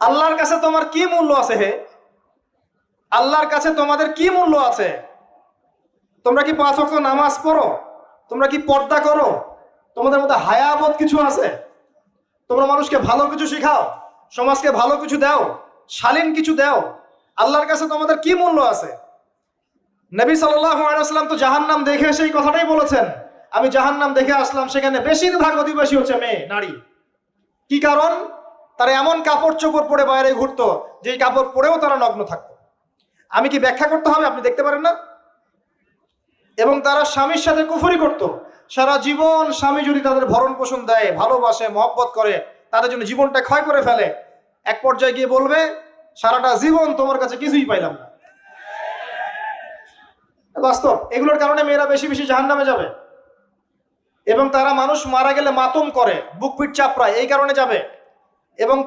আল্লাহর কাছে তোমার কি মূল্য আছে? হে, আল্লাহর কাছে তোমাদের কি মূল্য আছে? তোমরা কি 5 ওয়াক্ত নামাজ পড়ো? তোমরা কি পর্দা করো? তোমাদের মধ্যে হায়াবোধ কিছু আছে? তোমরা মানুষকে ভালো কিছু শেখাও, সমাজকে ভালো কিছু দাও, শালীন কিছু দাও। আল্লাহর কাছে তোমাদের কি মূল্য আছে? নবী সাল্লাল্লাহু আলাইহি ওয়াসাল্লাম তো জাহান্নাম দেখে সেই কথাটাই বলেছেন, আমি জাহান্নাম দেখে আসলাম, সেখানে বেশিরভাগ অধিবাসী হচ্ছে মেয়ে, নারী। কি কারণ? তারা এমন কাপড় চোপড় পরে বাইরে ঘুরতো, যেই কাপড় পরেও তারা নগ্ন থাকতো। আমি কি ব্যাখ্যা করতে হবে? আপনি দেখতে পারেন না? এবং তারা স্বামীর সাথে কুফরি করত। সারা জীবন স্বামী যদি তাদের ভরণ পোষণ দেয়, ভালোবাসে, মহব্বত করে, তাদের জন্য জীবনটা ক্ষয় করে ফেলে, এক পর্যায়ে গিয়ে বলবে সারাটা জীবন তোমার কাছে কিছুই পাইলাম না। বাস্তব। এগুলোর কারণে মেয়েরা বেশি বেশি জাহান্নামে যাবে। এবং তারা মানুষ মারা গেলে মাতম করে, বুক পিঠ চাপড়ায়, এই কারণে যাবে। এবং